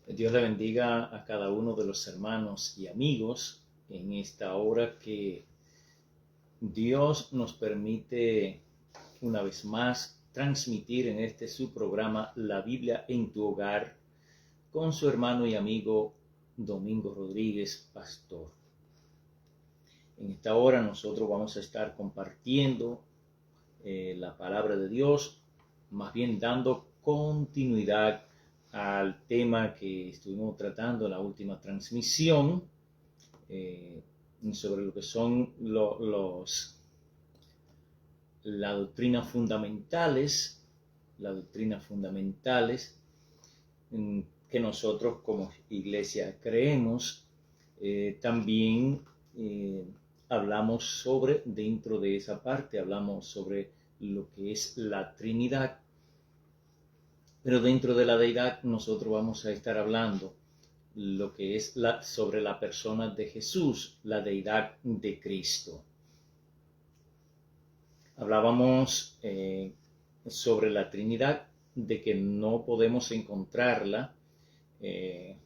Dios le bendiga a cada uno de los hermanos y amigos en esta hora que Dios nos permite una vez más transmitir en este su programa La Biblia en tu hogar con su hermano y amigo Domingo Rodríguez, pastor. En esta hora nosotros vamos a estar compartiendo la palabra de Dios, más bien dando continuidad al tema que estuvimos tratando en la última transmisión sobre lo que son las doctrinas fundamentales que nosotros como iglesia creemos. También hablamos sobre, dentro de esa parte, hablamos sobre lo que es la Trinidad. Pero dentro de la deidad nosotros vamos a estar hablando lo que es sobre la persona de Jesús, la deidad de Cristo. Hablábamos sobre la Trinidad, de que no podemos encontrarla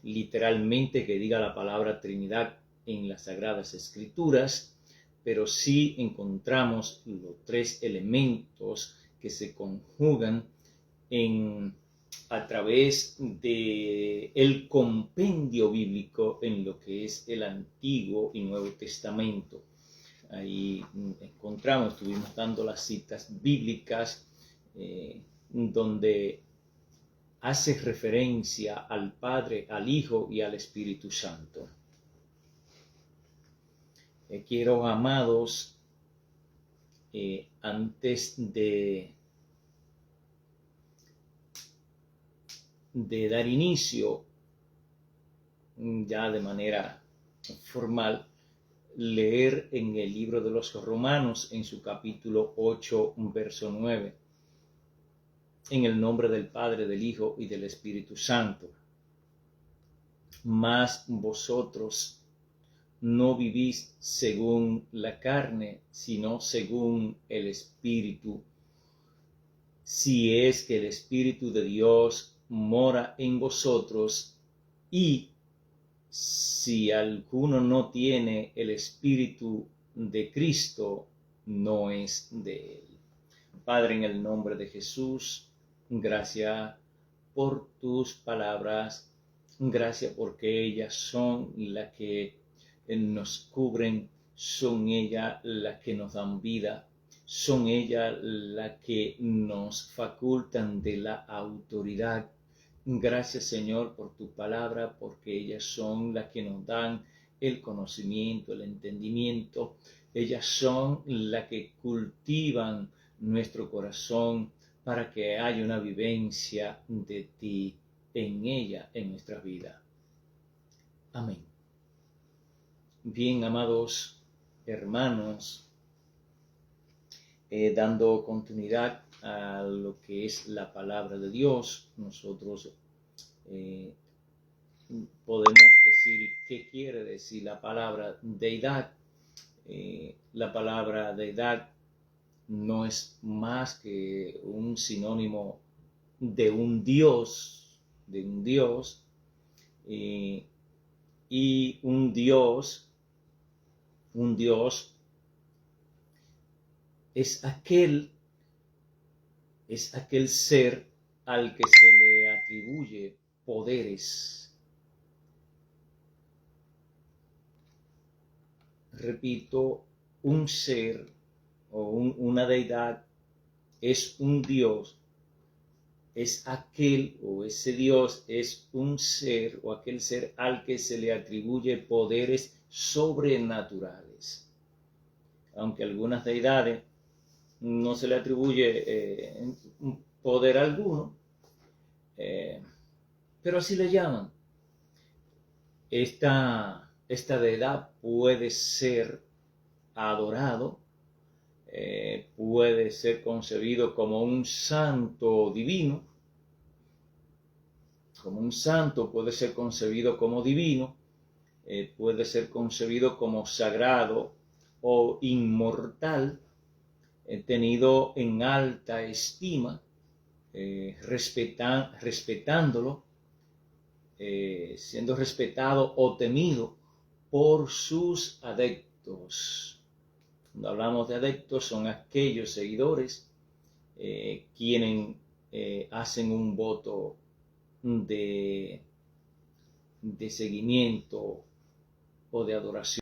literalmente que diga la palabra Trinidad en las Sagradas Escrituras, pero sí encontramos los tres elementos que se conjugan a través del compendio bíblico en lo que es el Antiguo y Nuevo Testamento. Ahí estuvimos dando las citas bíblicas donde hace referencia al Padre, al Hijo y al Espíritu Santo. Quiero, amados, antes de dar inicio, ya de manera formal, leer en el libro de los Romanos, en su capítulo 8, verso 9. En el nombre del Padre, del Hijo y del Espíritu Santo. Mas vosotros no vivís según la carne, sino según el Espíritu, si es que el Espíritu de Dios mora en vosotros, y si alguno no tiene el Espíritu de Cristo, no es de él. Padre, en el nombre de Jesús, gracias por tus palabras, gracias porque ellas son las que nos cubren, son ellas las que nos dan vida, son ellas las que nos facultan de la autoridad. Gracias, Señor, por tu palabra, porque ellas son las que nos dan el conocimiento, el entendimiento. Ellas son las que cultivan nuestro corazón para que haya una vivencia de ti en ella, en nuestra vida. Amén. Bien, amados hermanos, dando continuidad a lo que es la palabra de Dios, nosotros podemos decir qué quiere decir la palabra deidad. La palabra deidad no es más que un sinónimo de un Dios, y un Dios es aquel ser al que se le atribuye poderes. Repito, un ser o una deidad es un Dios, es aquel o ese Dios es un ser o aquel ser al que se le atribuye poderes sobrenaturales. Aunque algunas deidades no se le atribuye poder alguno, pero así le llaman. Esta deidad puede ser adorado, puede ser concebido como un santo divino, puede ser concebido como divino, puede ser concebido como sagrado o inmortal, tenido en alta estima, respetándolo, siendo respetado o temido por sus adeptos. Cuando hablamos de adeptos, son aquellos seguidores quienes hacen un voto de seguimiento o de adoración.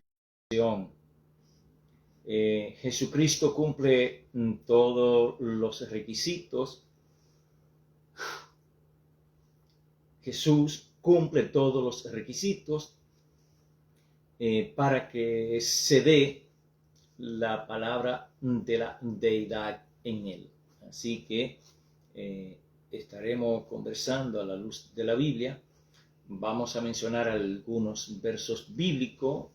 Jesucristo cumple todos los requisitos. Jesús cumple todos los requisitos para que se dé la palabra de la deidad en él. Así que estaremos conversando a la luz de la Biblia. Vamos a mencionar algunos versos bíblicos,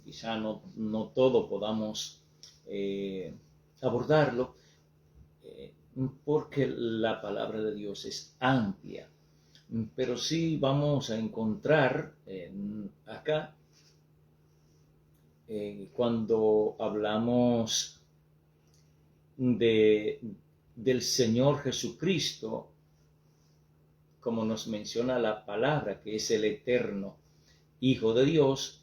quizá no todo podamos abordarlo, porque la palabra de Dios es amplia. Pero sí vamos a encontrar acá, cuando hablamos del Señor Jesucristo, como nos menciona la palabra, que es el eterno Hijo de Dios,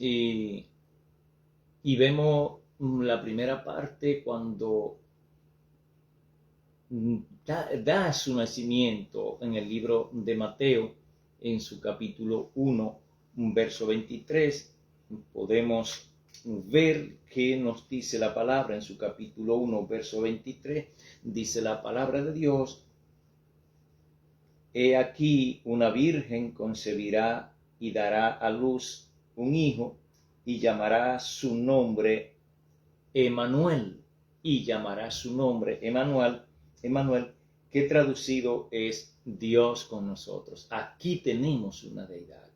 y vemos la primera parte cuando da su nacimiento en el libro de Mateo, en su capítulo 1, verso 23, podemos ver qué nos dice la palabra en su capítulo 1, verso 23, dice la palabra de Dios: He aquí una virgen concebirá y dará a luz un hijo, y llamará su nombre Emmanuel, Emmanuel, que traducido es Dios con nosotros. Aquí tenemos una deidad.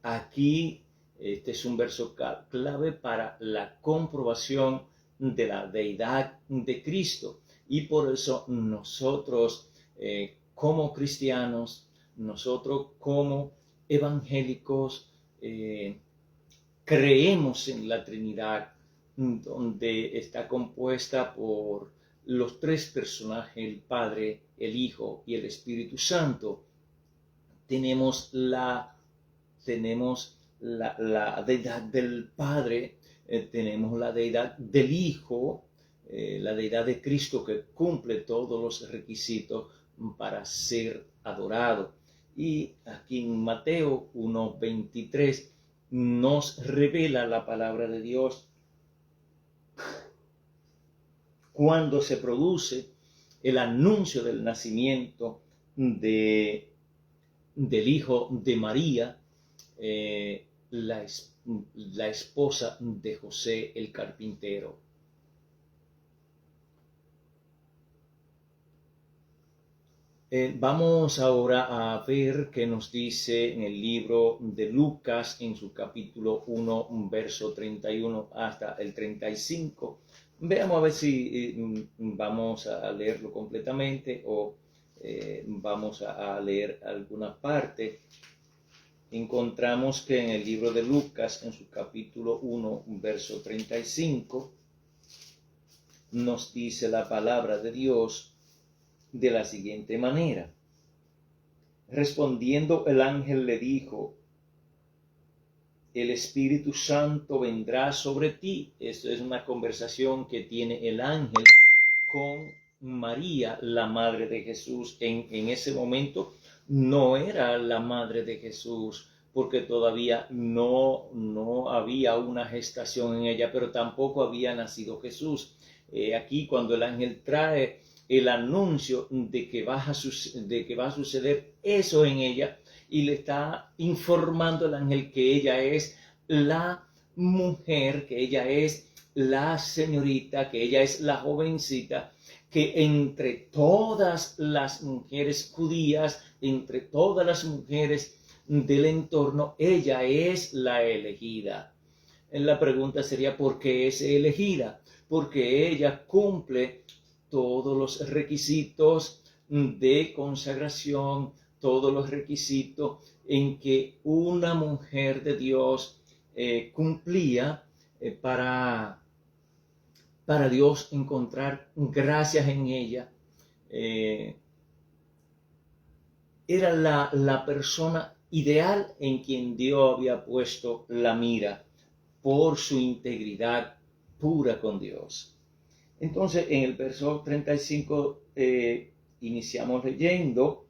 Aquí este es un verso clave para la comprobación de la deidad de Cristo. Y por eso nosotros como cristianos, nosotros como evangélicos, creemos en la Trinidad, donde está compuesta por los tres personajes, el Padre, el Hijo y el Espíritu Santo. Tenemos la deidad del Padre, tenemos la deidad del Hijo, la deidad de Cristo, que cumple todos los requisitos para ser adorado. Y aquí en Mateo 1:23 nos revela la palabra de Dios cuando se produce el anuncio del nacimiento del hijo de María, la esposa de José el carpintero. Vamos ahora a ver qué nos dice en el libro de Lucas, en su capítulo 1, verso 31 hasta el 35. Veamos a ver si vamos a leerlo completamente o vamos a leer alguna parte. Encontramos que en el libro de Lucas, en su capítulo 1, verso 35, nos dice la palabra de Dios de la siguiente manera: respondiendo el ángel le dijo: el Espíritu Santo vendrá sobre ti. Esto es una conversación que tiene el ángel con María, la madre de Jesús. En ese momento no era la madre de Jesús, porque todavía no había una gestación en ella, pero tampoco había nacido Jesús. Aquí cuando el ángel trae el anuncio de que va a suceder eso en ella, y le está informando el ángel que ella es la mujer, que ella es la señorita, que ella es la jovencita, que entre todas las mujeres judías, entre todas las mujeres del entorno, ella es la elegida. La pregunta sería: ¿por qué es elegida? Porque ella cumple todos los requisitos de consagración, todos los requisitos en que una mujer de Dios cumplía para Dios encontrar gracias en ella. era la persona ideal en quien Dios había puesto la mira por su integridad pura con Dios. Entonces, en el verso 35 iniciamos leyendo: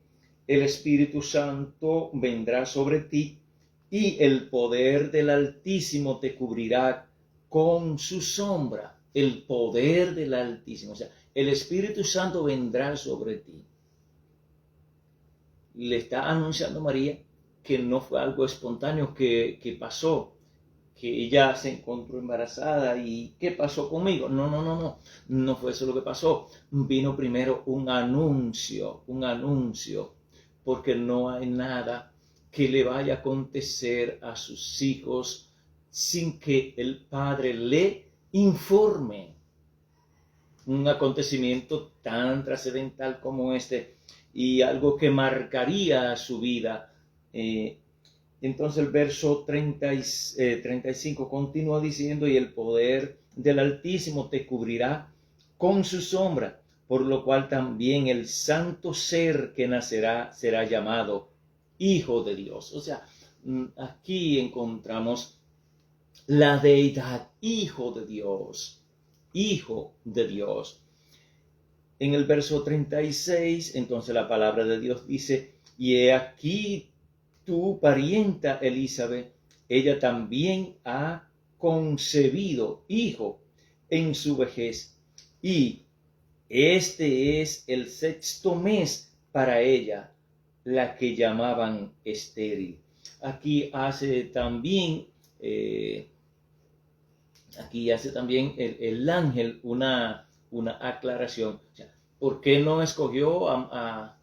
el Espíritu Santo vendrá sobre ti y el poder del Altísimo te cubrirá con su sombra. El poder del Altísimo. O sea, el Espíritu Santo vendrá sobre ti. Le está anunciando María que no fue algo espontáneo que pasó, que ella se encontró embarazada y ¿qué pasó conmigo? No fue eso lo que pasó. Vino primero un anuncio, porque no hay nada que le vaya a acontecer a sus hijos sin que el Padre le informe. Un acontecimiento tan trascendental como este y algo que marcaría su vida. Entonces el verso 35 continúa diciendo: y el poder del Altísimo te cubrirá con su sombra, por lo cual también el santo ser que nacerá será llamado Hijo de Dios. O sea, aquí encontramos la deidad, Hijo de Dios. Hijo de Dios. En el verso 36, entonces la palabra de Dios dice: y he aquí tu parienta Elizabeth, ella también ha concebido hijo en su vejez, y este es el 6º mes para ella, la que llamaban estéril. Aquí hace también el ángel una aclaración. O sea, ¿por qué no escogió a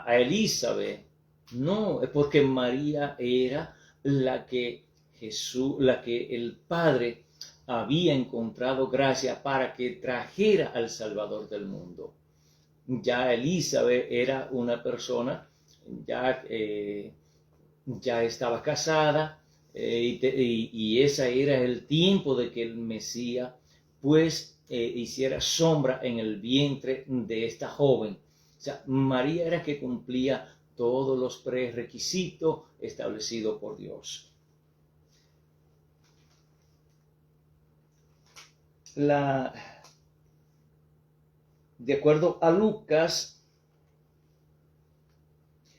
Elizabeth? No, es porque María era la que el Padre había encontrado gracia para que trajera al Salvador del mundo. Ya Elizabeth era una persona, ya estaba casada, y ese era el tiempo de que el Mesías pues hiciera sombra en el vientre de esta joven. O sea, María era que cumplía todos los prerequisitos establecidos por Dios. De acuerdo a Lucas,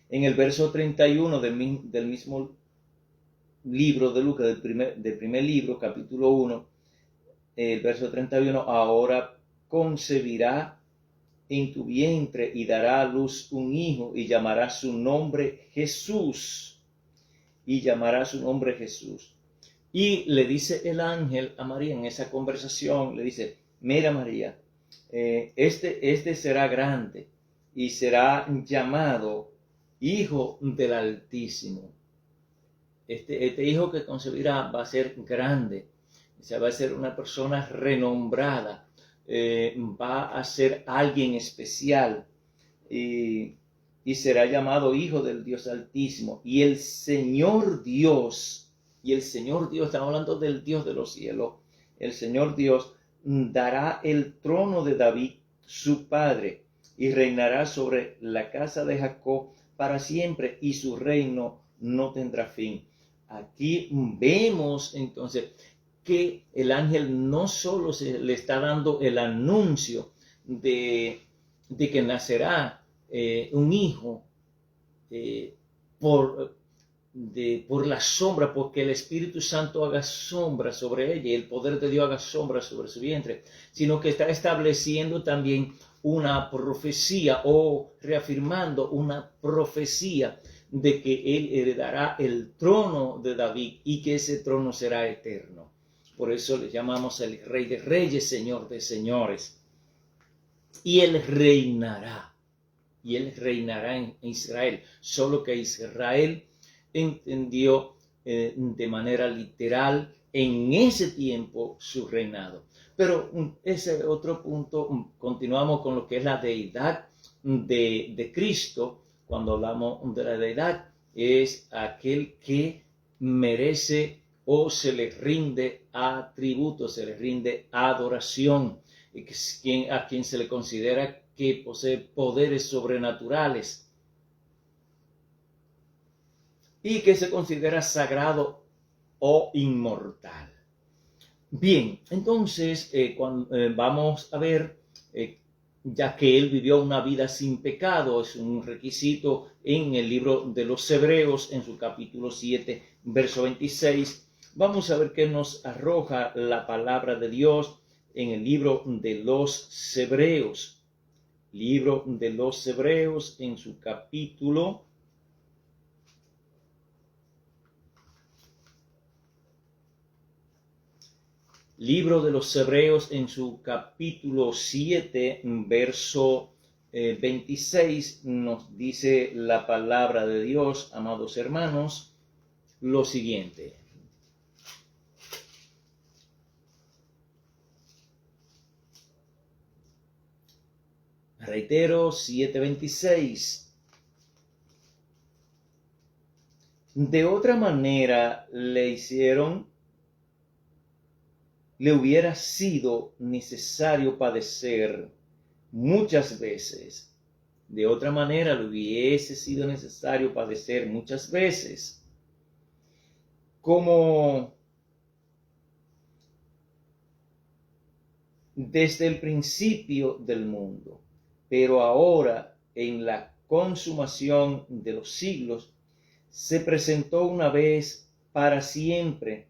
en el verso 31 del mismo libro de Lucas, del primer libro, capítulo 1, el verso 31, ahora concebirá en tu vientre y dará a luz un hijo y llamará su nombre Jesús. Y le dice el ángel a María en esa conversación, le dice: mira María, este será grande y será llamado Hijo del Altísimo. Este hijo que concebirá va a ser grande, o sea, va a ser una persona renombrada, va a ser alguien especial, y será llamado Hijo del Dios Altísimo. Y el Señor Dios, estamos hablando del Dios de los cielos, el Señor Dios dará el trono de David, su padre, y reinará sobre la casa de Jacob para siempre, y su reino no tendrá fin. Aquí vemos entonces que el ángel no solo le está dando el anuncio de que nacerá un hijo por la sombra, porque el Espíritu Santo haga sombra sobre ella y el poder de Dios haga sombra sobre su vientre, sino que está estableciendo también una profecía, o reafirmando una profecía de que él heredará el trono de David y que ese trono será eterno. Por eso le llamamos el Rey de Reyes, Señor de Señores. Y él reinará en Israel, solo que Israel entendió de manera literal en ese tiempo su reinado. Pero ese otro punto, continuamos con lo que es la deidad de Cristo. Cuando hablamos de la deidad, es aquel que merece o se le rinde atributo, se le rinde adoración, a quien se le considera que posee poderes sobrenaturales. y que se considera sagrado o inmortal. Bien, entonces vamos a ver, ya que él vivió una vida sin pecado, es un requisito en el libro de los Hebreos, en su capítulo 7, verso 26. Vamos a ver qué nos arroja la palabra de Dios en el libro de los Hebreos. Libro de los Hebreos, en su capítulo Libro de los Hebreos, en su capítulo 7, verso 26, nos dice la palabra de Dios, amados hermanos, lo siguiente. Reitero, 7:26. De otra manera le hubiera sido necesario padecer muchas veces. De otra manera le hubiese sido necesario padecer muchas veces. Como desde el principio del mundo. Pero ahora, en la consumación de los siglos, se presentó una vez para siempre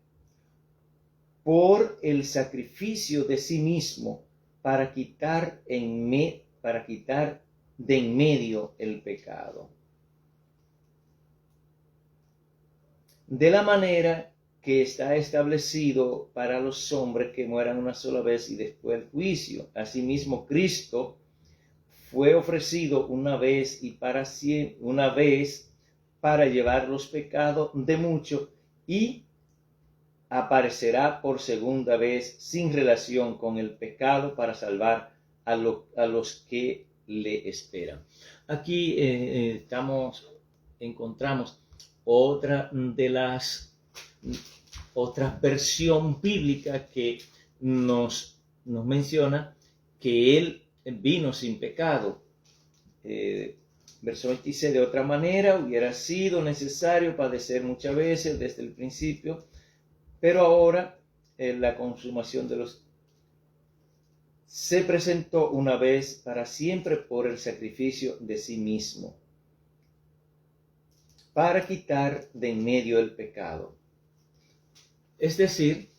por el sacrificio de sí mismo para quitar de en medio el pecado. De la manera que está establecido para los hombres que mueran una sola vez y después el juicio. Asimismo, Cristo fue ofrecido una vez para llevar los pecados de muchos y aparecerá por segunda vez sin relación con el pecado para salvar a los que le esperan. Aquí encontramos otra versión bíblica que nos menciona que él vino sin pecado. Verso 26, de otra manera hubiera sido necesario padecer muchas veces desde el principio, pero ahora en la consumación se presentó una vez para siempre por el sacrificio de sí mismo, para quitar de en medio el pecado. Es decir,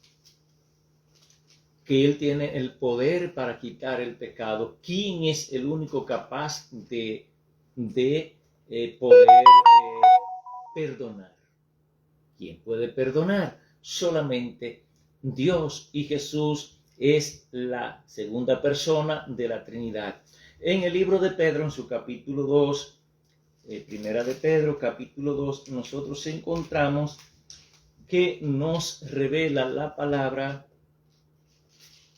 que Él tiene el poder para quitar el pecado. ¿Quién es el único capaz de poder perdonar? ¿Quién puede perdonar? Solamente Dios, y Jesús es la segunda persona de la Trinidad. En el libro de Pedro, en su capítulo 2, primera de Pedro, capítulo 2, nosotros encontramos que nos revela la palabra.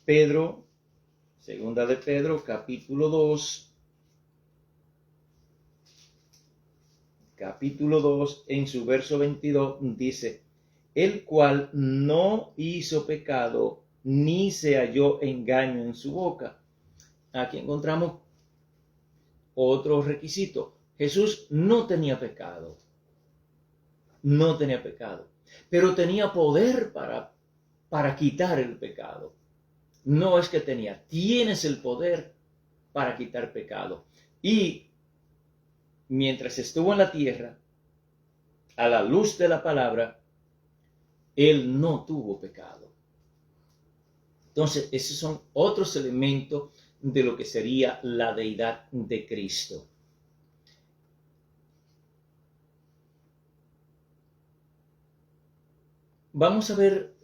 Pedro, segunda de Pedro, capítulo 2, en su verso 22, dice: el cual no hizo pecado, ni se halló engaño en su boca. Aquí encontramos otro requisito. Jesús no tenía pecado, pero tenía poder para quitar el pecado. No es que tienes el poder para quitar pecado. Y mientras estuvo en la tierra, a la luz de la palabra, Él no tuvo pecado. Entonces, esos son otros elementos de lo que sería la deidad de Cristo. Vamos a ver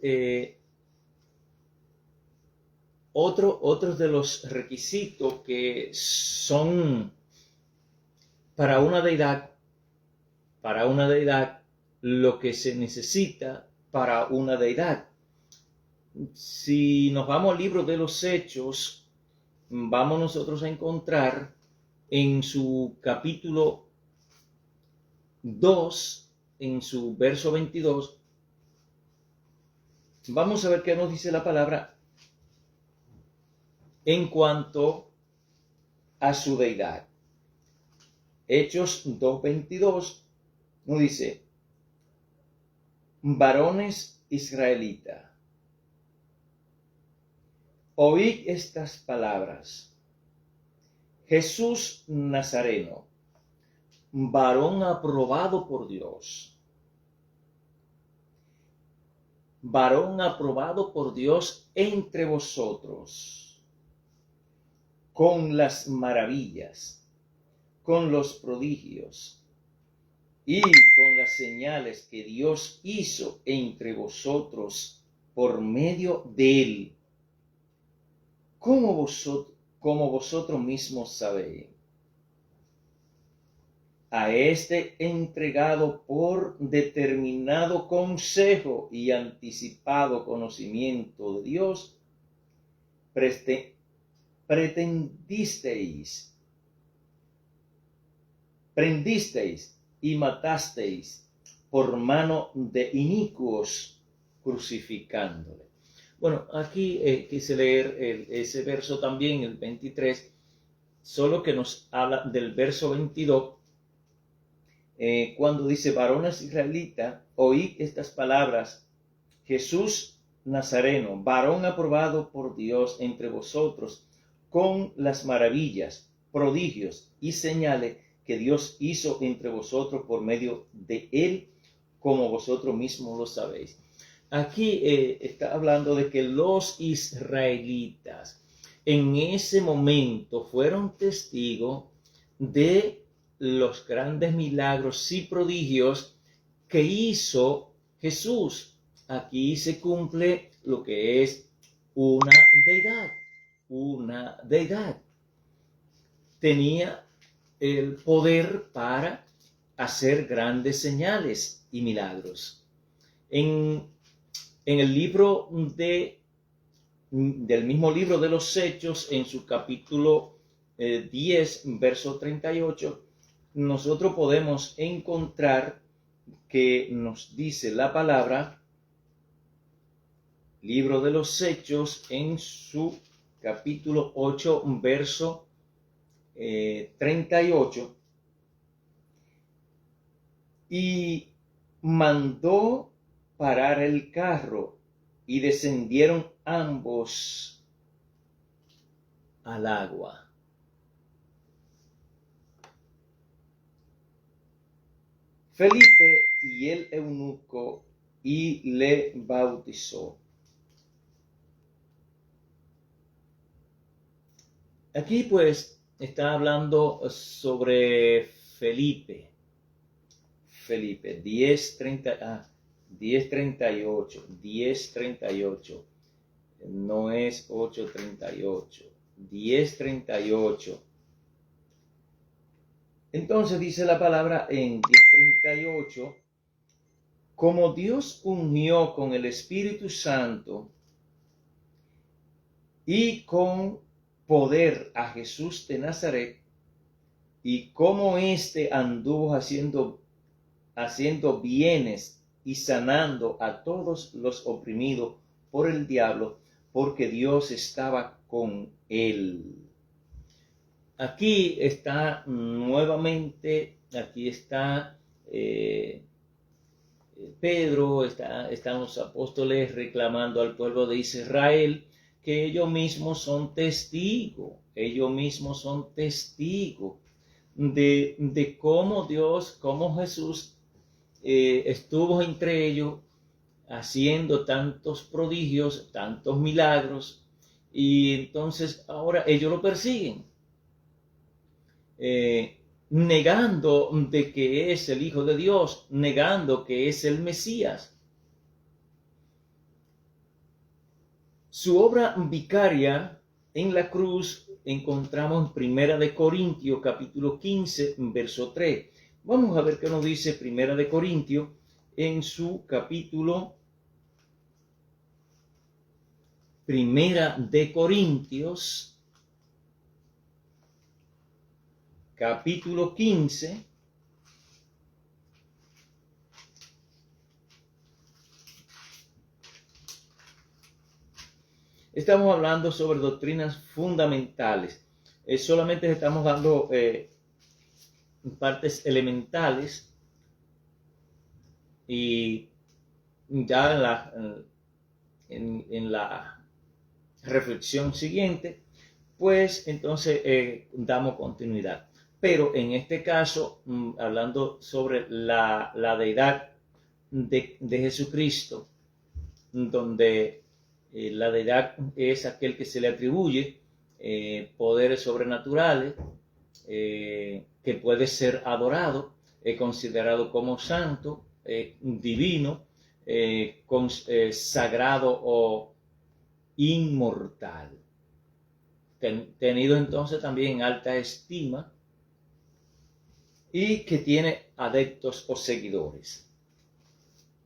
otros de los requisitos que son para una deidad, lo que se necesita para una deidad. Si nos vamos al libro de los Hechos, vamos nosotros a encontrar en su capítulo 2, en su verso 22, vamos a ver qué nos dice la palabra en cuanto a su deidad. Hechos 2:22 nos dice: Varones israelitas, oíd estas palabras. Jesús Nazareno, varón aprobado por Dios, entre vosotros, con las maravillas, con los prodigios y con las señales que Dios hizo entre vosotros por medio de él, como vosotros mismos sabéis. A este entregado por determinado consejo y anticipado conocimiento de Dios, prendisteis y matasteis por mano de inicuos, crucificándole. Bueno, aquí quise leer ese verso también, el 23, solo que nos habla del verso 22, cuando dice: varones israelitas, oíd estas palabras. Jesús Nazareno, varón aprobado por Dios entre vosotros, con las maravillas, prodigios y señales que Dios hizo entre vosotros por medio de él, como vosotros mismos lo sabéis. Aquí está hablando de que los israelitas en ese momento fueron testigos de los grandes milagros y prodigios que hizo Jesús. Aquí se cumple lo que es una deidad. Tenía el poder para hacer grandes señales y milagros. En el libro del mismo libro de los Hechos, en su capítulo 10, verso 38, nosotros podemos encontrar que nos dice la palabra, libro de los Hechos, en su capítulo 8, verso 38, y mandó parar el carro, y descendieron ambos al agua. Felipe y el eunuco, y le bautizó. Aquí pues está hablando sobre Felipe 10:38, no es 8:38, 10:38. Entonces dice la palabra en 10:38: como Dios unió con el Espíritu Santo y con poder a Jesús de Nazaret, y como éste anduvo haciendo bienes y sanando a todos los oprimidos por el diablo, porque Dios estaba con él. Aquí está nuevamente, Pedro, están los apóstoles reclamando al pueblo de Israel que ellos mismos son testigos de cómo Dios, cómo Jesús estuvo entre ellos haciendo tantos prodigios, tantos milagros, y entonces ahora ellos lo persiguen, negando de que es el Hijo de Dios, negando que es el Mesías. Su obra vicaria en la cruz encontramos en Primera de Corintios, capítulo 15, verso 3. Vamos a ver qué nos dice Primera de Corintios en su capítulo. Primera de Corintios, capítulo 15. Estamos hablando sobre doctrinas fundamentales. Solamente estamos dando partes elementales, y ya en la reflexión siguiente, pues entonces damos continuidad. Pero en este caso, hablando sobre la deidad de Jesucristo, donde la deidad es aquel que se le atribuye poderes sobrenaturales, que puede ser adorado, considerado como santo, divino, sagrado o inmortal. Tenido entonces también en alta estima y que tiene adeptos o seguidores.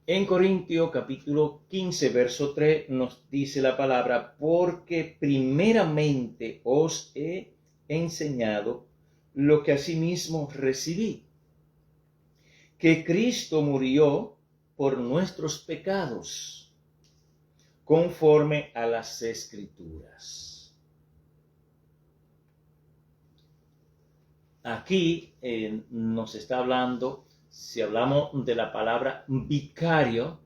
En Corintios capítulo 15, verso 3 nos dice la palabra: porque primeramente os he enseñado lo que asimismo recibí, que Cristo murió por nuestros pecados, conforme a las Escrituras. Aquí nos está hablando, si hablamos de la palabra vicario,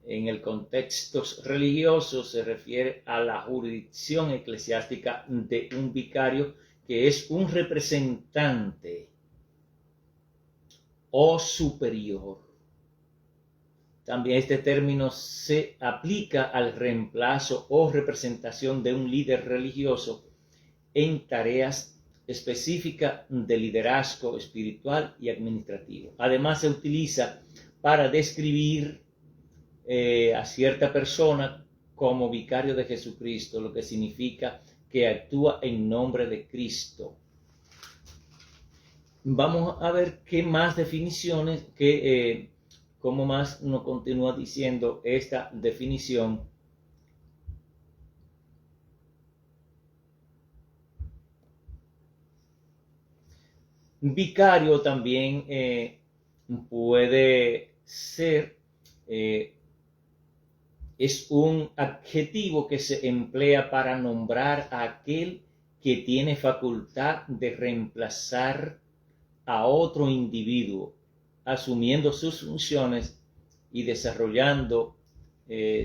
en el contexto religioso se refiere a la jurisdicción eclesiástica de un vicario, que es un representante o superior. También este término se aplica al reemplazo o representación de un líder religioso en tareas específica de liderazgo espiritual y administrativo. Además, se utiliza para describir a cierta persona como vicario de Jesucristo, lo que significa que actúa en nombre de Cristo. Vamos a ver qué más definiciones, cómo más nos continúa diciendo esta definición. Vicario también puede ser, es un adjetivo que se emplea para nombrar a aquel que tiene facultad de reemplazar a otro individuo, asumiendo sus funciones y desarrollando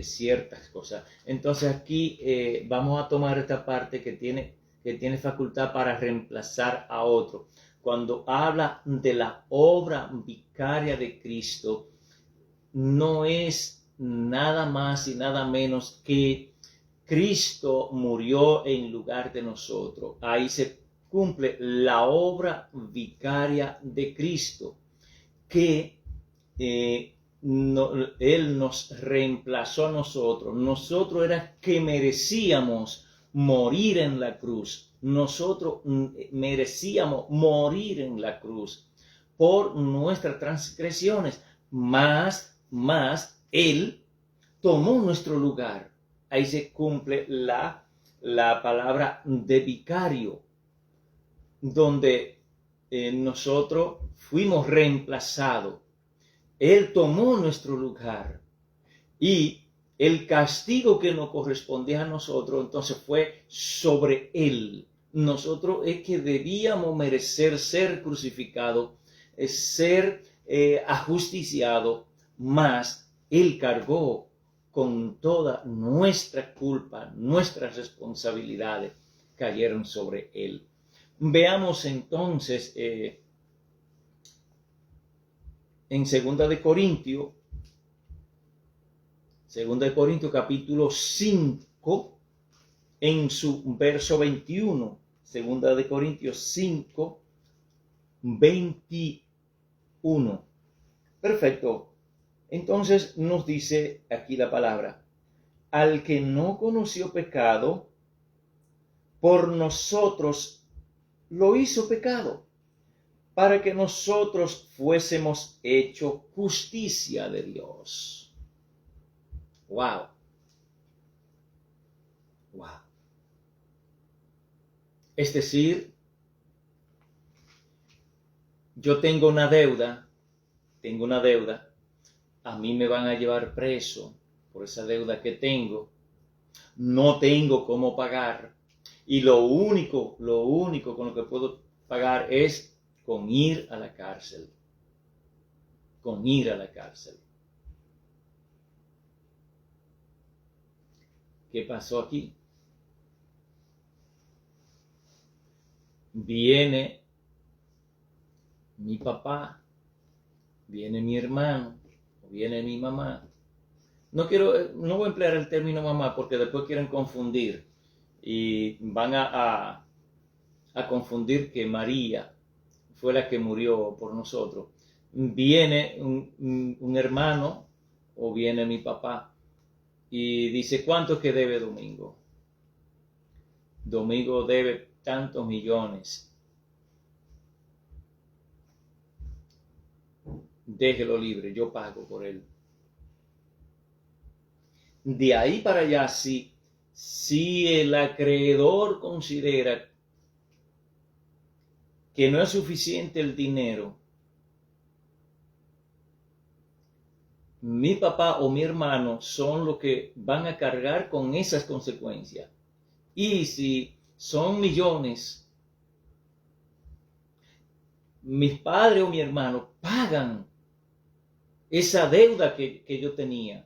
ciertas cosas. Entonces aquí vamos a tomar esta parte que tiene facultad para reemplazar a otro. Cuando habla de la obra vicaria de Cristo, no es nada más y nada menos que Cristo murió en lugar de nosotros. Ahí se cumple la obra vicaria de Cristo, que Él nos reemplazó a nosotros. Nosotros era que merecíamos morir en la cruz. Nosotros merecíamos morir en la cruz por nuestras transgresiones. Más Él tomó nuestro lugar. Ahí se cumple la palabra de vicario, donde nosotros fuimos reemplazados. Él tomó nuestro lugar y el castigo que nos correspondía a nosotros entonces fue sobre Él. Nosotros es que debíamos merecer ser crucificados, ser ajusticiados, mas Él cargó con toda nuestra culpa, nuestras responsabilidades cayeron sobre Él. Veamos entonces en 2 Corintios capítulo 5, en su verso 21, 2 Corintios 5, 21. Perfecto. Entonces nos dice aquí la palabra: al que no conoció pecado, por nosotros lo hizo pecado, para que nosotros fuésemos hecho justicia de Dios. Wow. Es decir, yo tengo una deuda, a mí me van a llevar preso por esa deuda que tengo, no tengo cómo pagar, y lo único con lo que puedo pagar es con ir a la cárcel. ¿Qué pasó aquí? Viene mi papá, viene mi hermano, viene mi mamá. No voy a emplear el término mamá porque después quieren confundir y van a confundir que María fue la que murió por nosotros. Viene un hermano o viene mi papá y dice, ¿cuánto es que debe Domingo? Domingo debe tantos millones. Déjelo libre, yo pago por él. De ahí para allá, si el acreedor considera que no es suficiente el dinero, mi papá o mi hermano son los que van a cargar con esas consecuencias. Y si son millones, mis padres o mi hermano pagan esa deuda que yo tenía.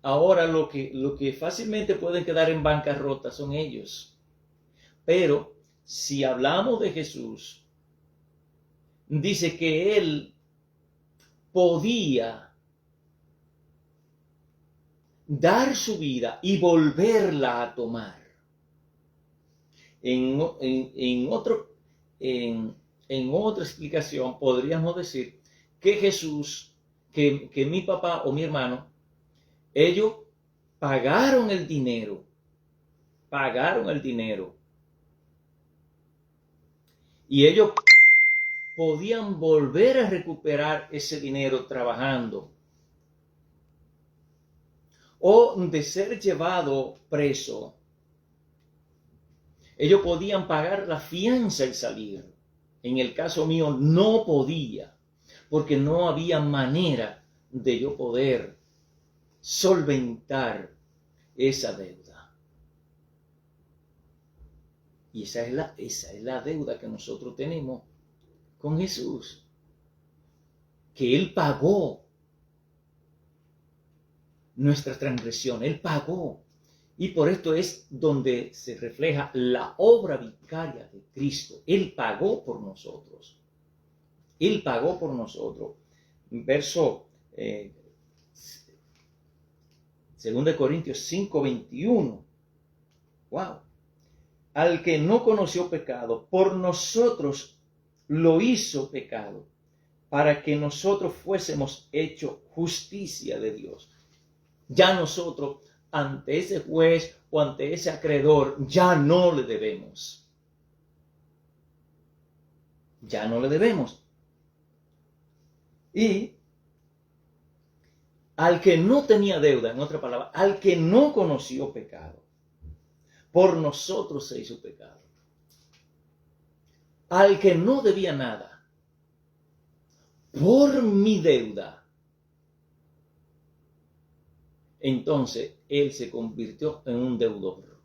Ahora lo que fácilmente pueden quedar en bancarrota son ellos. Pero si hablamos de Jesús, dice que Él podía dar su vida y volverla a tomar. En otra explicación podríamos decir que Jesús, que mi papá o mi hermano, ellos pagaron el dinero y ellos podían volver a recuperar ese dinero trabajando o de ser llevado preso. Ellos podían pagar la fianza y salir. En el caso mío no podía, porque no había manera de yo poder solventar esa deuda. Y esa es la deuda que nosotros tenemos con Jesús, que Él pagó nuestra transgresión, Él pagó. Y por esto es donde se refleja la obra vicaria de Cristo. Él pagó por nosotros. Él pagó por nosotros. Verso 2 Corintios 5:21. Wow. Al que no conoció pecado, por nosotros lo hizo pecado, para que nosotros fuésemos hecho justicia de Dios. Ya nosotros, ante ese juez o ante ese acreedor, ya no le debemos. Ya no le debemos. Y al que no tenía deuda, en otra palabra, al que no conoció pecado, por nosotros se hizo pecado. Al que no debía nada, por mi deuda, entonces él se convirtió en un deudor.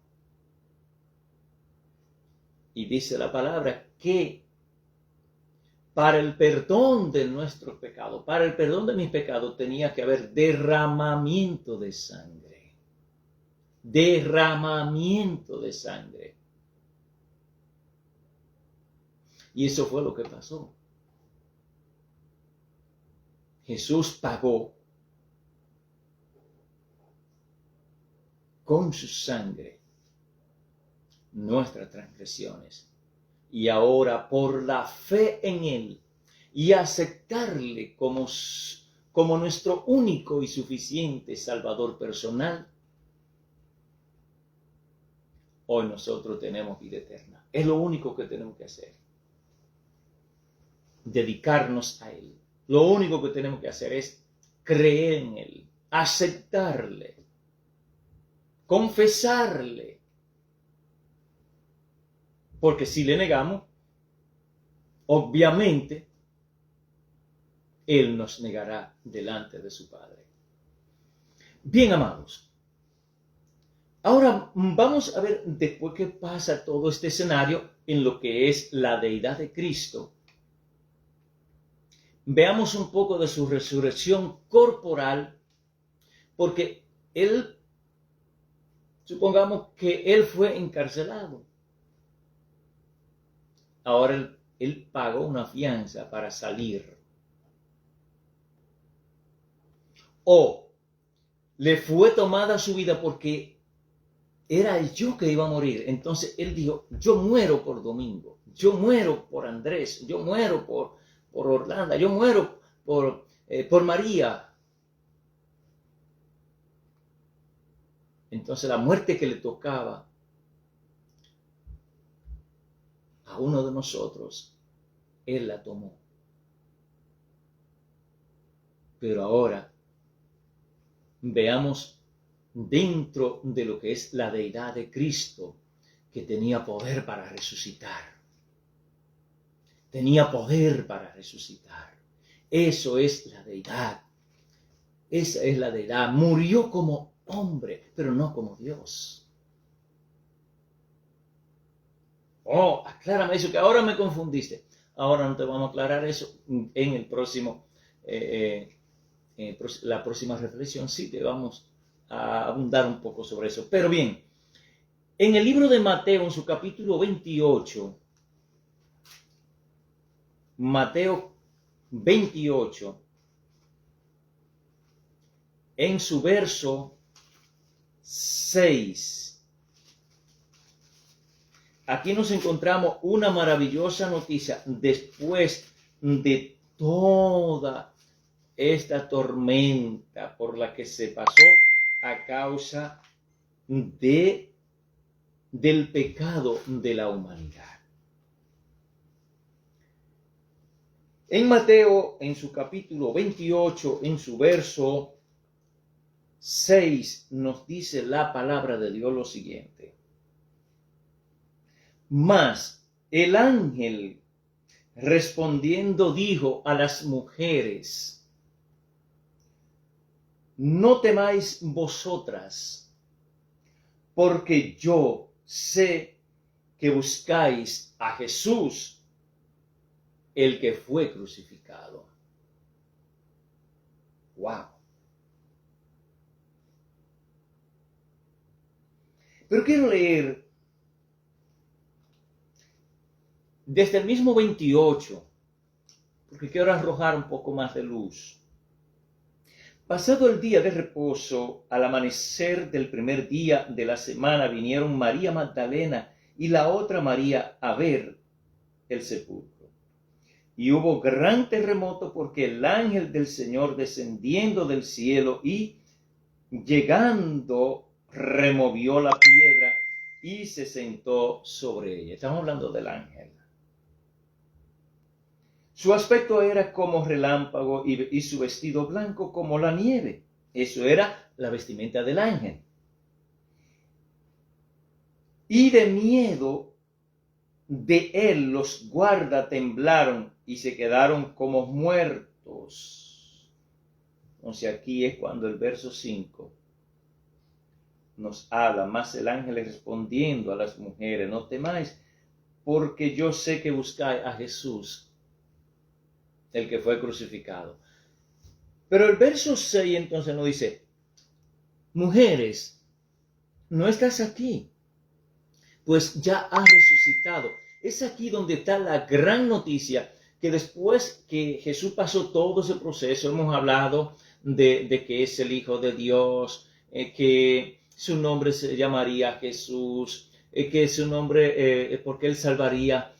Y dice la palabra que para el perdón de nuestros pecados, para el perdón de mis pecados, tenía que haber derramamiento de sangre. Derramamiento de sangre. Y eso fue lo que pasó. Jesús pagó con su sangre nuestras transgresiones. Y ahora por la fe en Él y aceptarle como nuestro único y suficiente Salvador personal, hoy nosotros tenemos vida eterna. Es lo único que tenemos que hacer. Dedicarnos a Él. Lo único que tenemos que hacer es creer en Él, aceptarle, confesarle. Porque si le negamos, obviamente, Él nos negará delante de su Padre. Bien, amados. Ahora vamos a ver después que pasa todo este escenario en lo que es la deidad de Cristo. Veamos un poco de su resurrección corporal, porque Él Supongamos que él fue encarcelado. Ahora él pagó una fianza para salir. O le fue tomada su vida porque era yo que iba a morir. Entonces él dijo, yo muero por Domingo, yo muero por Andrés, yo muero por Orlando, yo muero por María. Entonces la muerte que le tocaba a uno de nosotros, él la tomó. Pero ahora veamos dentro de lo que es la deidad de Cristo, que tenía poder para resucitar. Tenía poder para resucitar. Eso es la deidad. Esa es la deidad. Murió como hombre, pero no como Dios. Oh, aclárame eso, que ahora me confundiste. Ahora no te vamos a aclarar eso en el próximo, la próxima reflexión. Sí, te vamos a abundar un poco sobre eso. Pero bien, en el libro de Mateo, en su capítulo 28, Mateo 28, en su verso 6, aquí nos encontramos una maravillosa noticia después de toda esta tormenta por la que se pasó a causa del pecado de la humanidad. En Mateo, en su capítulo 28, en su verso 6, nos dice la palabra de Dios lo siguiente. Mas el ángel respondiendo dijo a las mujeres, no temáis vosotras, porque yo sé que buscáis a Jesús, el que fue crucificado. ¡Wow! Pero quiero leer desde el mismo 28, porque quiero arrojar un poco más de luz. Pasado el día de reposo, al amanecer del primer día de la semana, vinieron María Magdalena y la otra María a ver el sepulcro. Y hubo gran terremoto porque el ángel del Señor descendiendo del cielo y llegando removió la piedra y se sentó sobre ella. Estamos hablando del ángel. Su aspecto era como relámpago y su vestido blanco como la nieve. Eso era la vestimenta del ángel. Y de miedo de él los guardas temblaron y se quedaron como muertos. Entonces aquí es cuando el verso 5 nos habla, más el ángel respondiendo a las mujeres, no temáis, porque yo sé que buscáis a Jesús, el que fue crucificado. Pero el verso 6 entonces nos dice, mujeres, no estás aquí, pues ya ha resucitado. Es aquí donde está la gran noticia, que después que Jesús pasó todo ese proceso, hemos hablado de que es el Hijo de Dios, que su nombre se llamaría Jesús, que su nombre, porque él salvaría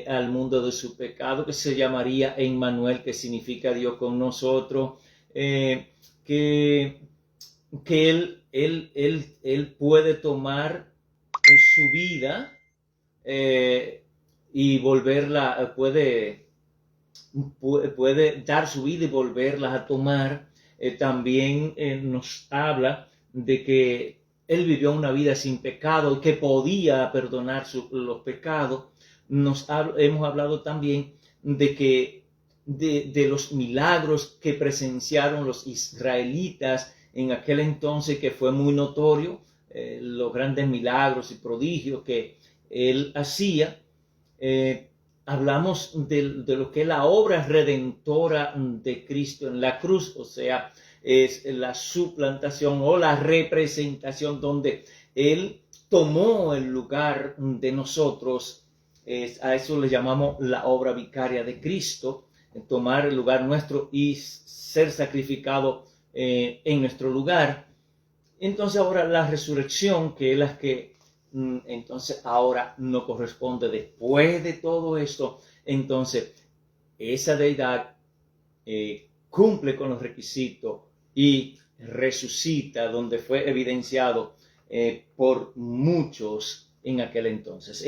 al mundo de su pecado, que se llamaría Emmanuel, que significa Dios con nosotros, que él puede tomar su vida y volverla, puede dar su vida y volverla a tomar. También nos habla de que él vivió una vida sin pecado y que podía perdonar los pecados. Hemos hablado también de que de los milagros que presenciaron los israelitas en aquel entonces, que fue muy notorio, los grandes milagros y prodigios que él hacía. Hablamos de lo que es la obra redentora de Cristo en la cruz, o sea, es la suplantación o la representación donde Él tomó el lugar de nosotros. A eso le llamamos la obra vicaria de Cristo, tomar el lugar nuestro y ser sacrificado en nuestro lugar. Entonces ahora la resurrección, que es la que entonces ahora no corresponde después de todo esto, entonces esa deidad cumple con los requisitos y resucita, donde fue evidenciado por muchos en aquel entonces,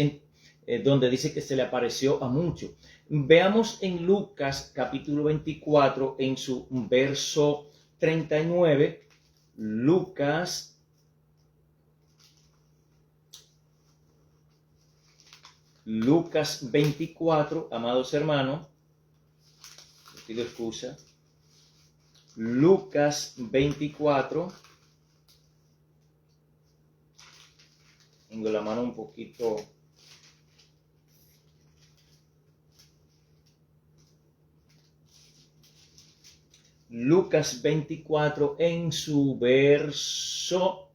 donde dice que se le apareció a muchos. Veamos en Lucas capítulo 24, en su verso 39, Lucas 24, amados hermanos, les pido excusa. Lucas 24, tengo la mano un poquito Lucas 24 en su verso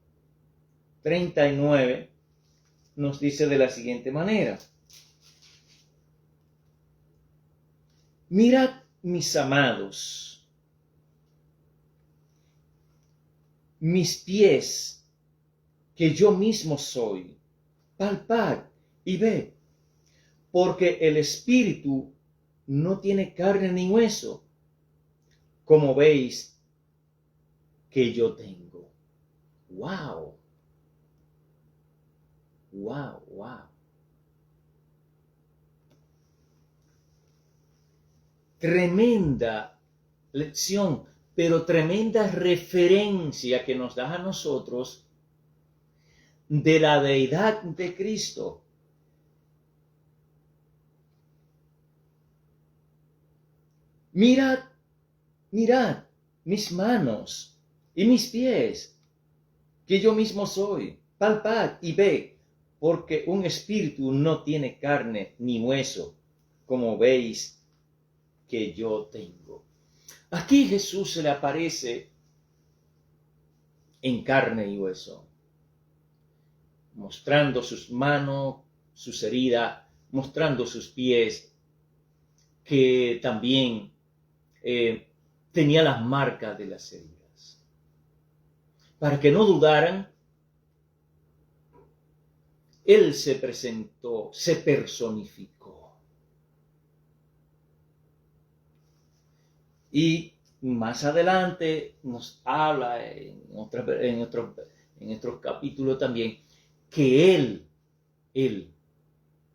39 nos dice de la siguiente manera: mirad, mis amados, mis pies, que yo mismo soy, palpad y ved, porque el espíritu no tiene carne ni hueso, como veis que yo tengo. ¡Wow! ¡Wow! ¡Wow! Tremenda lección, pero tremenda referencia que nos da a nosotros de la deidad de Cristo. Mirad, mirad mis manos y mis pies, que yo mismo soy. Palpad y ve, porque un espíritu no tiene carne ni hueso, como veis que yo tengo. Aquí Jesús se le aparece en carne y hueso, mostrando sus manos, sus heridas, mostrando sus pies, que también tenía las marcas de las heridas. Para que no dudaran, Él se presentó, se personificó. Y más adelante nos habla en otros capítulos también que Él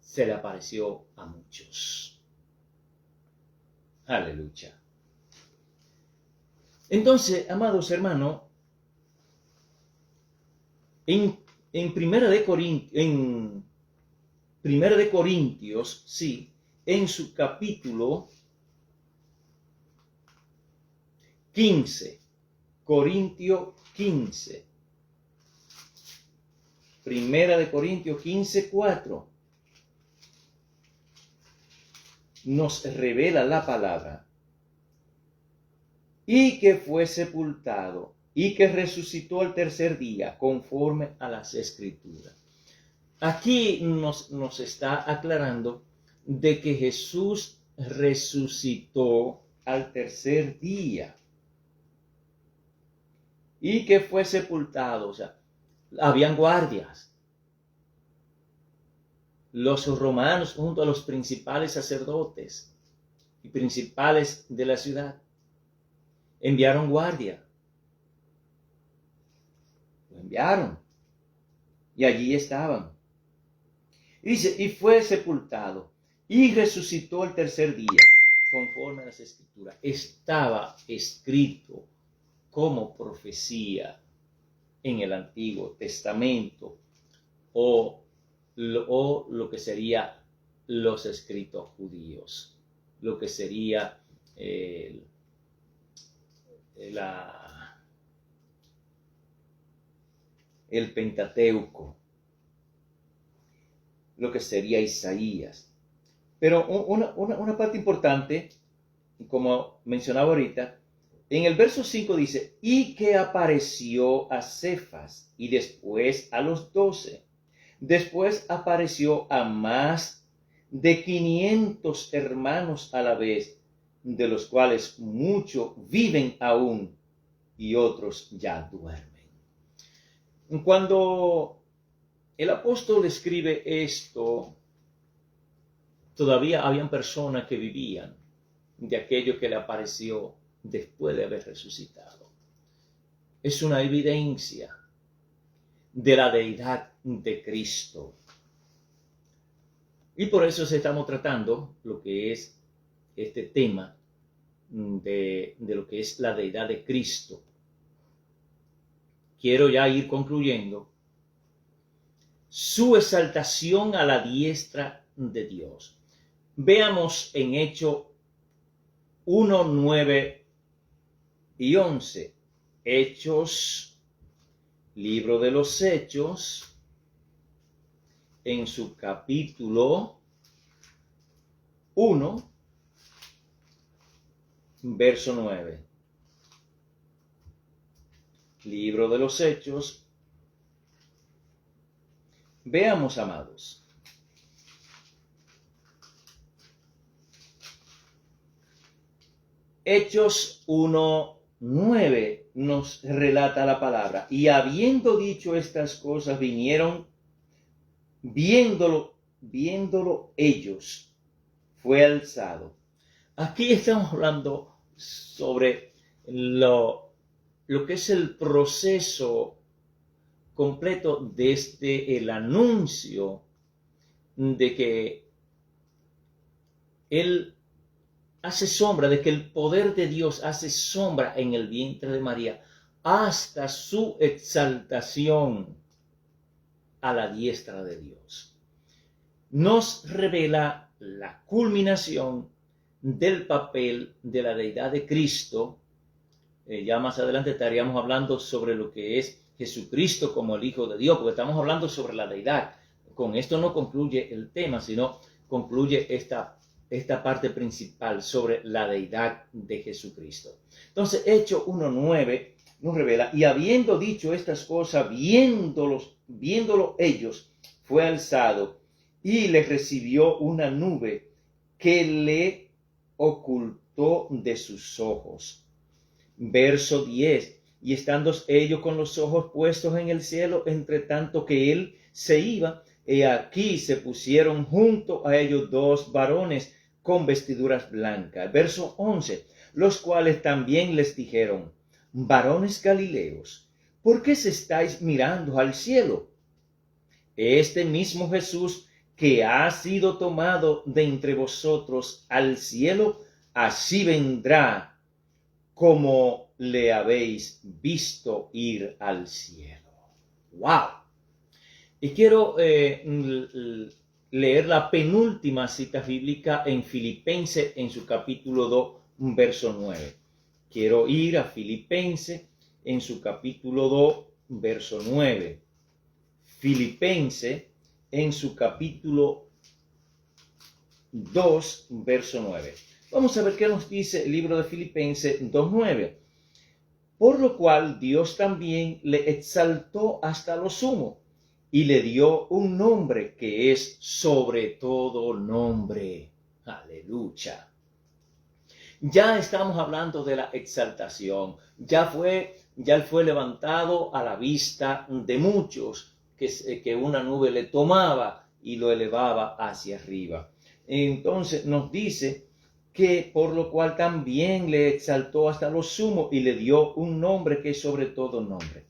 se le apareció a muchos. Aleluya. Entonces, amados hermanos, en Primera de Corintios, sí, en su capítulo 15, Corintio 15, Primera de Corintios 15, 4, nos revela la palabra: y que fue sepultado, y que resucitó al tercer día, conforme a las Escrituras. Aquí nos está aclarando de que Jesús resucitó al tercer día y que fue sepultado. O sea, habían guardias. Los romanos, junto a los principales sacerdotes y principales de la ciudad, enviaron guardia. Lo enviaron. Y allí estaban. Dice, y fue sepultado y resucitó el tercer día, conforme a las Escrituras. Estaba escrito como profecía en el Antiguo Testamento, o lo que sería los escritos judíos, lo que sería el Pentateuco, lo que sería Isaías. Pero una parte importante, como mencionaba ahorita, En el verso 5 dice, y que apareció a Cefas y después a los 12. Después apareció a más de 500 hermanos a la vez, de los cuales muchos viven aún y otros ya duermen. Cuando el apóstol escribe esto, todavía habían personas que vivían de aquello que le apareció después de haber resucitado. Es una evidencia de la deidad de Cristo. Y por eso estamos tratando lo que es este tema de lo que es la deidad de Cristo. Quiero ya ir concluyendo. Su exaltación a la diestra de Dios. Veamos en Hechos 1, 9 y 11. Hechos, libro de los Hechos, en su capítulo 1, verso 9. Libro de los Hechos. Veamos, amados. Hechos 1:9 nos relata la palabra. Y habiendo dicho estas cosas, vinieron, viéndolo ellos, fue alzado. Aquí estamos hablando sobre lo que es el proceso completo desde el anuncio de que Él hace sombra, de que el poder de Dios hace sombra en el vientre de María, hasta su exaltación a la diestra de Dios. Nos revela la culminación del papel de la deidad de Cristo. Ya más adelante estaríamos hablando sobre lo que es Jesucristo como el Hijo de Dios, porque estamos hablando sobre la deidad. Con esto no concluye el tema, sino concluye esta parte principal sobre la deidad de Jesucristo. Entonces, Hechos 1:9 nos revela, y habiendo dicho estas cosas, viéndolo ellos, fue alzado y le recibió una nube que le ocultó de sus ojos. Verso 10. Y estando ellos con los ojos puestos en el cielo, entre tanto que él se iba, he aquí se pusieron junto a ellos dos varones con vestiduras blancas. Verso 11. Los cuales también les dijeron, varones galileos, ¿por qué se estáis mirando al cielo? Este mismo Jesús que ha sido tomado de entre vosotros al cielo, así vendrá como le habéis visto ir al cielo. ¡Wow! Y quiero leer la penúltima cita bíblica en Filipenses, en su capítulo 2, verso 9. Quiero ir a Filipenses, en su capítulo 2, verso 9. Filipenses, en su capítulo 2, verso 9. Vamos a ver qué nos dice el libro de Filipenses 2:9. Por lo cual Dios también le exaltó hasta lo sumo y le dio un nombre que es sobre todo nombre. Aleluya. Ya estamos hablando de la exaltación. Ya él fue levantado a la vista de muchos, que una nube le tomaba y lo elevaba hacia arriba. Entonces nos dice que por lo cual también le exaltó hasta lo sumo y le dio un nombre que es sobre todo nombre.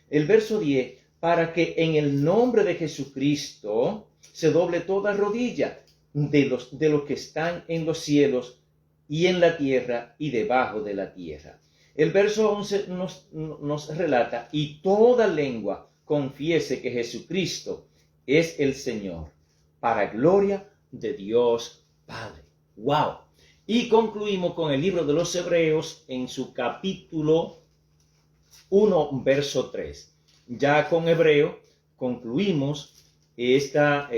El verso 10, para que en el nombre de Jesucristo se doble toda rodilla de los que están en los cielos y en la tierra y debajo de la tierra. El verso 11 nos relata, y toda lengua confiese que Jesucristo es el Señor, para gloria de Dios Padre. ¡Wow! Y concluimos con el libro de los Hebreos en su capítulo 1, verso 3. Ya con Hebreo concluimos esta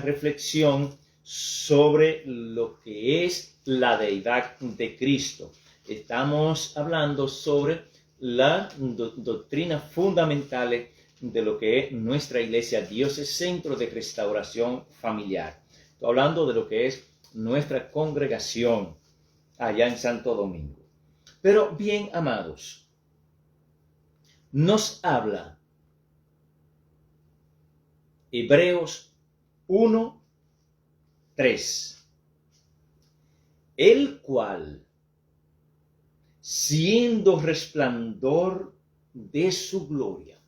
reflexión sobre lo que es la deidad de Cristo. Estamos hablando sobre la doctrina fundamental de lo que es nuestra iglesia. Dios es centro de restauración familiar. Estoy hablando de lo que es nuestra congregación allá en Santo Domingo. Pero bien, amados, nos habla Hebreos 1:3, el cual, siendo resplandor de su gloria,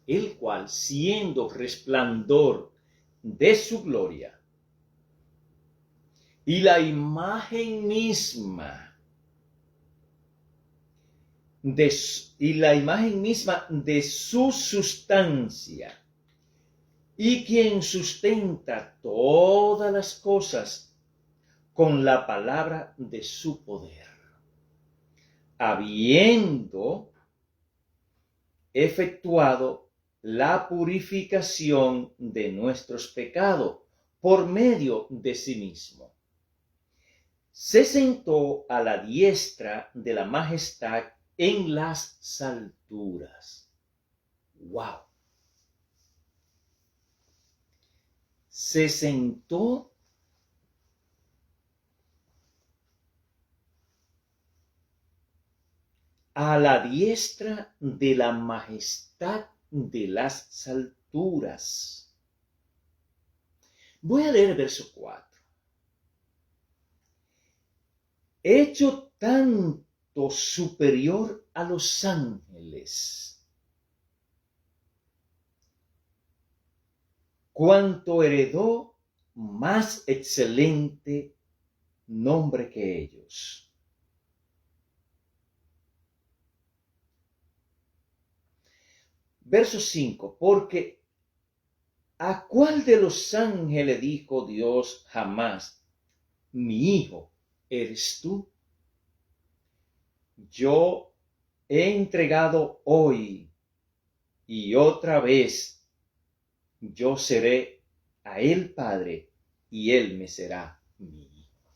y la imagen misma de su sustancia, y quien sustenta todas las cosas con la palabra de su poder, habiendo efectuado la purificación de nuestros pecados por medio de sí mismo, se sentó a la diestra de la majestad en las alturas. ¡Wow! Se sentó a la diestra de la majestad de las alturas. Voy a leer el verso 4. Hecho tanto superior a los ángeles, cuanto heredó más excelente nombre que ellos. Verso 5, porque ¿a cuál de los ángeles dijo Dios jamás, mi hijo eres tú? Yo he entregado hoy y otra vez, yo seré a él padre y él me será mi hijo.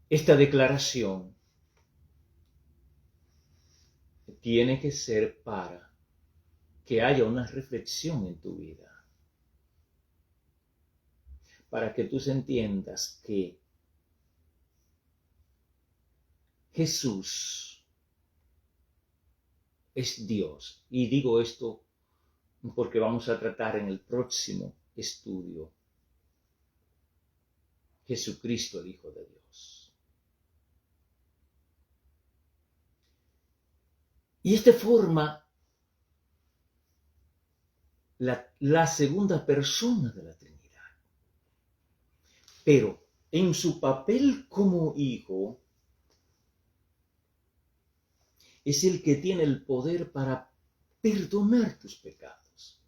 Esta declaración tiene que ser para que haya una reflexión en tu vida, para que tú entiendas que Jesús es Dios. Y digo esto porque vamos a tratar en el próximo estudio Jesucristo, el Hijo de Dios. Y esta forma la segunda persona de la Trinidad. Pero en su papel como hijo, es el que tiene el poder para perdonar tus pecados.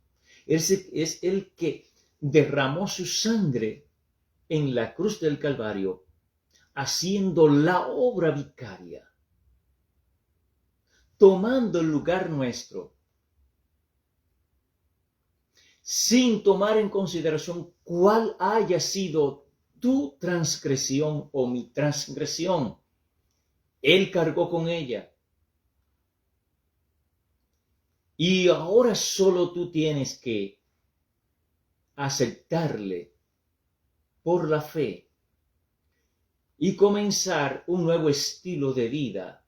Es el que derramó su sangre en la cruz del Calvario, haciendo la obra vicaria, tomando el lugar nuestro, sin tomar en consideración cuál haya sido tu transgresión o mi transgresión. Él cargó con ella. Y ahora solo tú tienes que aceptarle por la fe y comenzar un nuevo estilo de vida,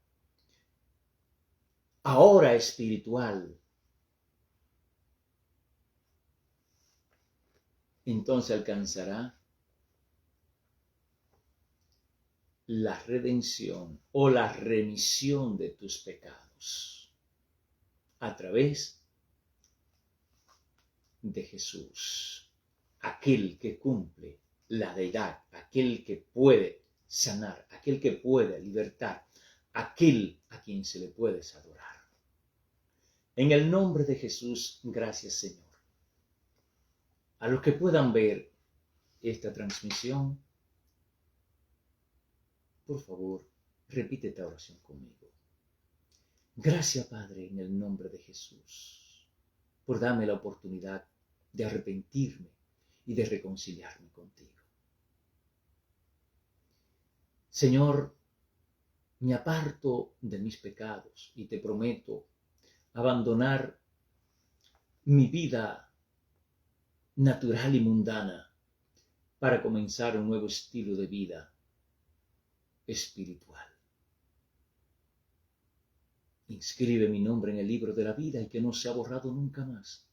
ahora espiritual. Entonces alcanzará la redención o la remisión de tus pecados a través de Jesús, aquel que cumple la deidad, aquel que puede sanar, aquel que puede libertar, aquel a quien se le puede adorar. En el nombre de Jesús, gracias Señor. A los que puedan ver esta transmisión, por favor, repite esta oración conmigo. Gracias, Padre, en el nombre de Jesús, por darme la oportunidad de arrepentirme y de reconciliarme contigo. Señor, me aparto de mis pecados y te prometo abandonar mi vida natural y mundana para comenzar un nuevo estilo de vida espiritual. Inscribe mi nombre en el libro de la vida y que no sea borrado nunca más.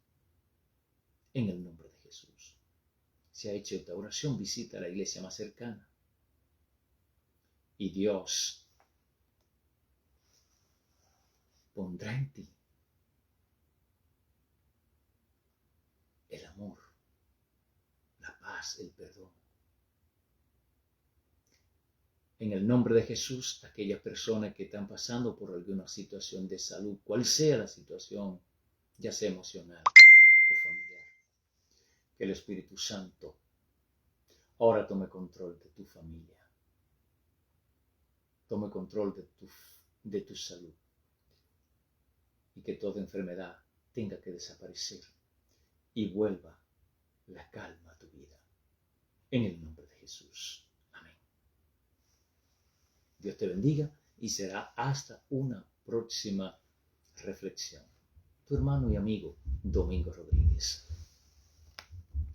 En el nombre de Jesús. Si ha hecho esta oración, visita la iglesia más cercana. Y Dios pondrá en ti el amor, la paz, el perdón. En el nombre de Jesús, aquellas personas que están pasando por alguna situación de salud, cual sea la situación, ya sea emocional o familiar, que el Espíritu Santo ahora tome control de tu familia, tome control de tu salud y que toda enfermedad tenga que desaparecer y vuelva la calma a tu vida. En el nombre de Jesús. Amén. Dios te bendiga y será hasta una próxima reflexión. Tu hermano y amigo, Domingo Rodríguez.